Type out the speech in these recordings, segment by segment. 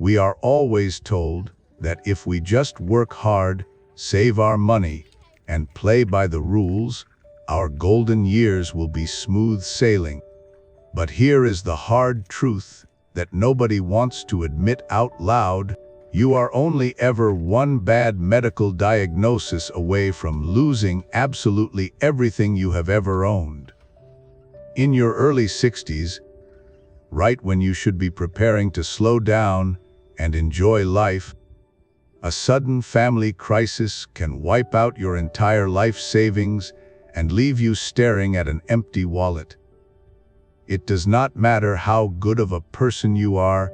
We are always told that if we just work hard, save our money, and play by the rules, our golden years will be smooth sailing. But here is the hard truth that nobody wants to admit out loud. You are only ever one bad medical diagnosis away from losing absolutely everything you have ever owned. In your early 60s, right when you should be preparing to slow down and enjoy life, a sudden family crisis can wipe out your entire life savings and leave you staring at an empty wallet. It does not matter how good of a person you are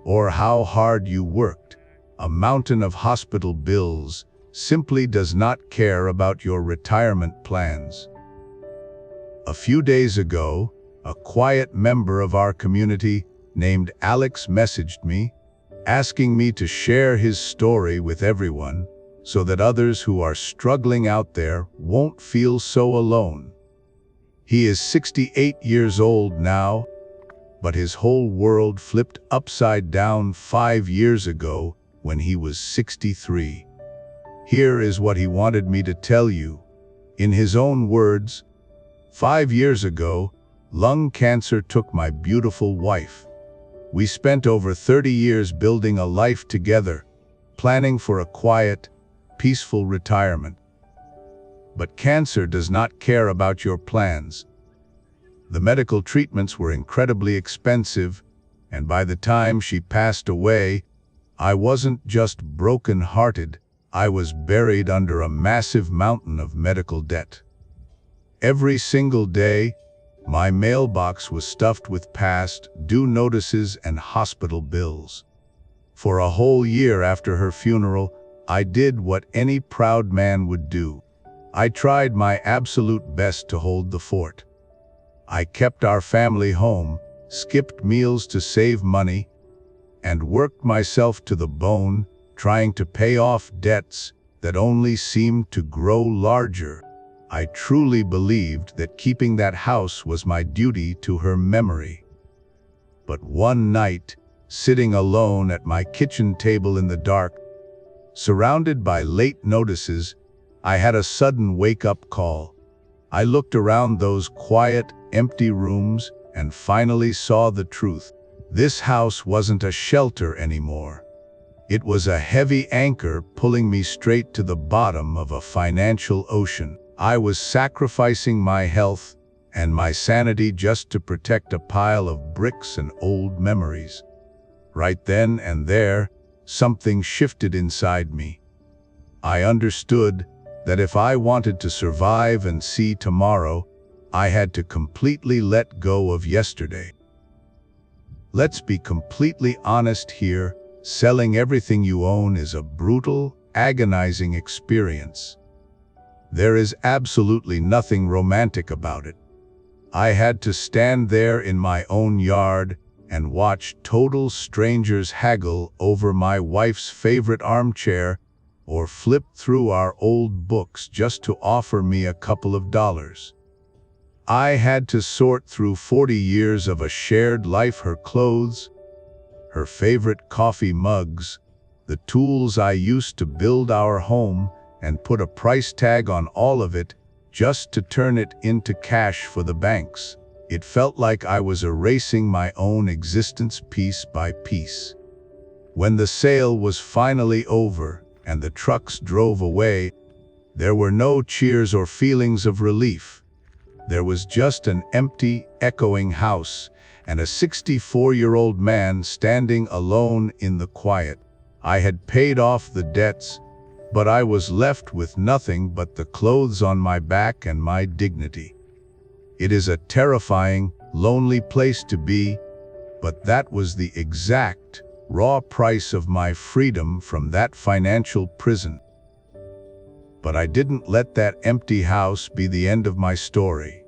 or how hard you worked. A mountain of hospital bills simply does not care about your retirement plans. A few days ago, a quiet member of our community named Alex messaged me, asking me to share his story with everyone so that others who are struggling out there won't feel so alone. He is 68 years old now, but his whole world flipped upside down 5 years ago when he was 63. Here is what he wanted me to tell you. In his own words, 5 years ago, lung cancer took my beautiful wife. We spent over 30 years building a life together, planning for a quiet, peaceful retirement. But cancer does not care about your plans. The medical treatments were incredibly expensive, and by the time she passed away, I wasn't just broken-hearted, I was buried under a massive mountain of medical debt. Every single day, my mailbox was stuffed with past due notices and hospital bills. For a whole year after her funeral, I did what any proud man would do. I tried my absolute best to hold the fort. I kept our family home, skipped meals to save money, and worked myself to the bone, trying to pay off debts that only seemed to grow larger. I truly believed that keeping that house was my duty to her memory. But one night, sitting alone at my kitchen table in the dark, surrounded by late notices, I had a sudden wake-up call. I looked around those quiet, empty rooms and finally saw the truth. This house wasn't a shelter anymore. It was a heavy anchor pulling me straight to the bottom of a financial ocean. I was sacrificing my health and my sanity just to protect a pile of bricks and old memories. Right then and there, something shifted inside me. I understood that if I wanted to survive and see tomorrow, I had to completely let go of yesterday. Let's be completely honest here. Selling everything you own is a brutal, agonizing experience. There is absolutely nothing romantic about it. I had to stand there in my own yard and watch total strangers haggle over my wife's favorite armchair or flip through our old books just to offer me a couple of dollars. I had to sort through 40 years of a shared life, her clothes, her favorite coffee mugs, the tools I used to build our home, and put a price tag on all of it just to turn it into cash for the banks. It felt like I was erasing my own existence piece by piece. When the sale was finally over and the trucks drove away, there were no cheers or feelings of relief. There was just an empty, echoing house and a 64-year-old man standing alone in the quiet. I had paid off the debts, but I was left with nothing but the clothes on my back and my dignity. It is a terrifying, lonely place to be, but that was the exact, raw price of my freedom from that financial prison. But I didn't let that empty house be the end of my story.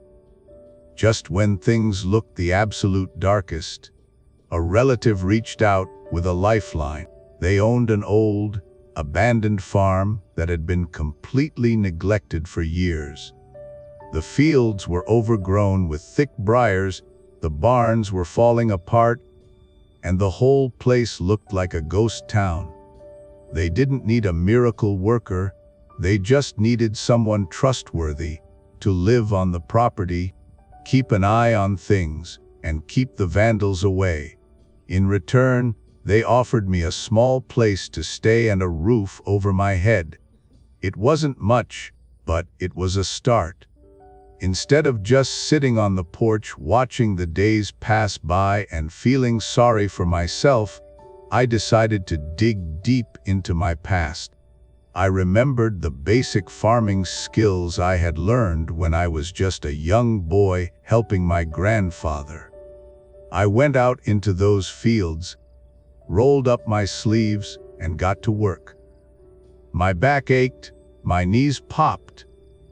Just when things looked the absolute darkest, a relative reached out with a lifeline. They owned an old, abandoned farm that had been completely neglected for years. The fields were overgrown with thick briars, the barns were falling apart, and the whole place looked like a ghost town. They didn't need a miracle worker, they just needed someone trustworthy to live on the property, keep an eye on things, and keep the vandals away. In return, they offered me a small place to stay and a roof over my head. It wasn't much, but it was a start. Instead of just sitting on the porch watching the days pass by and feeling sorry for myself, I decided to dig deep into my past. I remembered the basic farming skills I had learned when I was just a young boy helping my grandfather. I went out into those fields, rolled up my sleeves, and got to work. My back ached, my knees popped,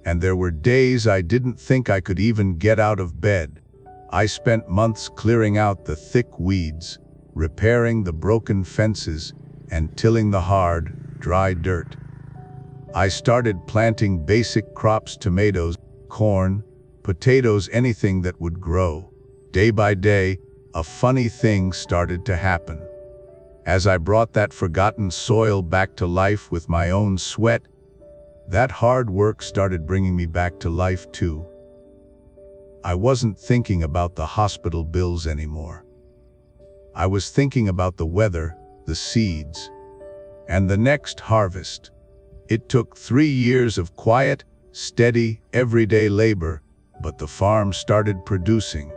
and there were days I didn't think I could even get out of bed. I spent months clearing out the thick weeds, repairing the broken fences, and tilling the hard, dry dirt. I started planting basic crops: tomatoes, corn, potatoes, anything that would grow. Day by day, a funny thing started to happen. As I brought that forgotten soil back to life with my own sweat, that hard work started bringing me back to life too. I wasn't thinking about the hospital bills anymore. I was thinking about the weather, the seeds, and the next harvest. It took 3 years of quiet, steady, everyday labor, but the farm started producing.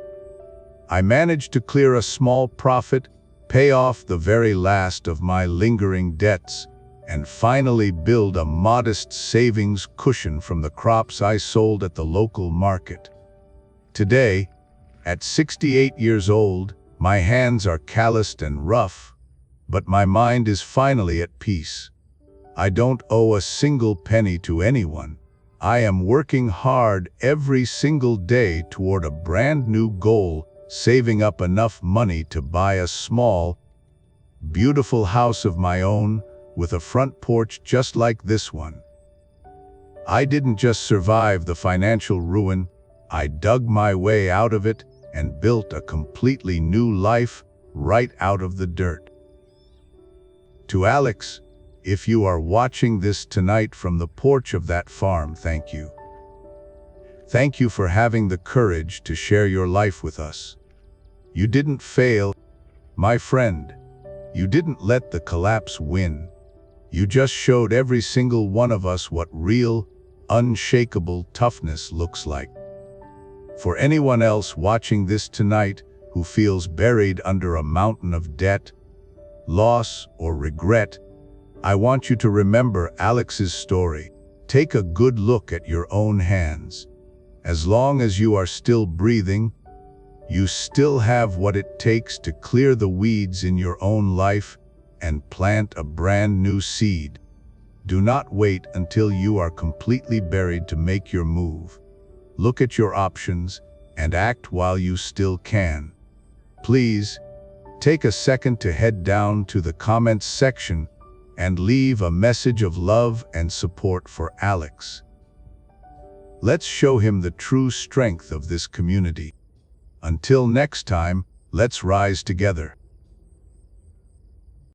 I managed to clear a small profit, pay off the very last of my lingering debts, and finally build a modest savings cushion from the crops I sold at the local market. Today, at 68 years old, my hands are calloused and rough, but my mind is finally at peace. I don't owe a single penny to anyone. I am working hard every single day toward a brand new goal, saving up enough money to buy a small, beautiful house of my own with a front porch just like this one. I didn't just survive the financial ruin, I dug my way out of it and built a completely new life right out of the dirt. To Alex, if you are watching this tonight from the porch of that farm, thank you. Thank you for having the courage to share your life with us. You didn't fail, my friend. You didn't let the collapse win. You just showed every single one of us what real, unshakable toughness looks like. For anyone else watching this tonight who feels buried under a mountain of debt, loss, or regret, I want you to remember Alex's story. Take a good look at your own hands. As long as you are still breathing, you still have what it takes to clear the weeds in your own life and plant a brand new seed. Do not wait until you are completely buried to make your move. Look at your options and act while you still can. Please, take a second to head down to the comments section and leave a message of love and support for Alex. Let's show him the true strength of this community. Until next time, let's rise together.